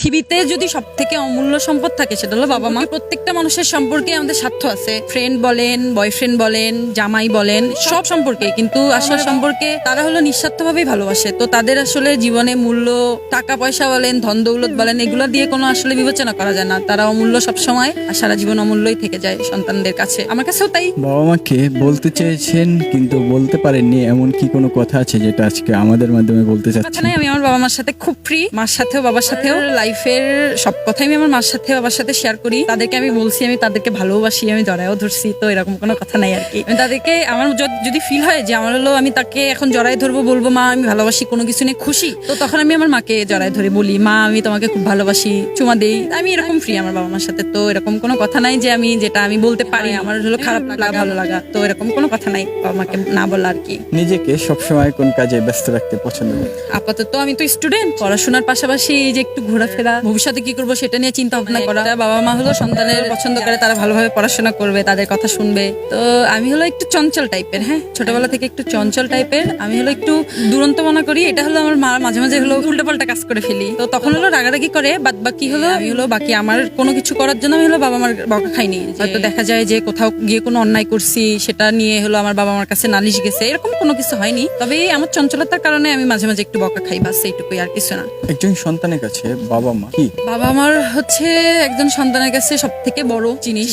পৃথিবীতে যদি সব থেকে অমূল্য সম্পদ থাকে সেটা হলো বাবা মা। প্রত্যেকটা মানুষের সম্পর্কে আমাদের স্বার্থ আছে, ফ্রেন্ড বলেন, বয়ফ্রেন্ড বলেন, জামাই বলেন, সব সম্পর্কে। কিন্তু আসলে সম্পর্কে তারা হলো নিঃস্বার্থভাবেই ভালোবাসে। তো তাদের আসলে জীবনে মূল্য টাকা পয়সা বলেন, ধন দৌলত বলেন, এগুলো দিয়ে কোনো আসলে বিবেচনা করা যায় না। তারা অমূল্য সবসময় আর সারা জীবন অমূল্যই থেকে যায় সন্তানদের কাছে। আমার কাছেও তাই। বাবা মাকে বলতে চেয়েছেন কিন্তু বলতে পারেননি, এমন কি কোনো কথা আছে যেটা আজকে আমাদের মাধ্যমে বলতে কথা চাচ্ছেন? নাই, আমি আমার বাবা মার সাথে খুব ফ্রি। মার সাথেও বাবার সাথেও লাইফের সব কথাই আমি আমার মার সাথে বাবার সাথে শেয়ার করি। তাদেরকে আমি বলছি আমি তাদেরকে ভালোবাসি, আমি জড়ায়ও ধরছি। তো এরকম কোনো কথা নাই আর কি। আমি তাদেরকে আমার যদি ফিল হয় যে আমার হলো আমি তাকে এখন জড়াই ধরবো, বলবো মা আমি ভালোবাসি, কোনো কিছু নিয়ে খুশি, তো তখন আমি আমার মাকে জড়াই ধরে বলি মা আমি তোমাকে খুব ভালোবাসি, চুমা দেই। আমি এরকম ফ্রি আমার বাবা মার সাথে। তো এরকম কোনো কথা নাই যে আমি যেটা আমি বলতে পারি আমার হলো খারাপ লাগা ভালো লাগা, তো এরকম কোনো কথা নাই বাবা মাকে না বলা আর কি। নিজেকে সবসময় কোন কাজে ব্যস্ত রাখতে পছন্দ করেন? আপাতত আমি তো স্টুডেন্ট, পড়াশোনার পাশাপাশি এই যে একটু ঘোরাফেরা, ভবিষ্যতে কি করবো সেটা নিয়ে চিন্তা ভাবনা করা। বাবা মা হলো সন্তানের পছন্দ করে, তারা ভালোভাবে পড়াশোনা করবে, তাদের কথা শুনবে। তো আমি হলো একটু চঞ্চল টাইপের, হ্যাঁ ছোটবেলা থেকে একটু চঞ্চল টাইপের। আমি হলো একটু দুরন্ত মনে করি। এটা হলো আমার মা মাঝে মাঝে হলো উল্টোপাল্টা কাজ করে ফেলি, তো তখন হলো রাগারাগি করে। বাদ বাকি হলো আমি হলো বাকি আমার কোনো কিছু করার জন্য আমি হলো বাবা মার বকা খাইনি। হয়তো দেখা যায় যে কোথাও গিয়ে কোনো অন্যায় করছি, সেটা নিয়ে হলো আমার বাবা মার কাছে নালিশ গেছে, এরকম কোনো কিছু হয়নি। তবে এই আমার চঞ্চলতার কারণে আমি মাঝে মাঝে একটু বকা খাই, বাস এইটুকুই, আর কিছু না। একজন সন্তানের কাছে বাবা মা কি? বাবা মার হচ্ছে একজন সন্তানের কাছে সব থেকে বড় জিনিস।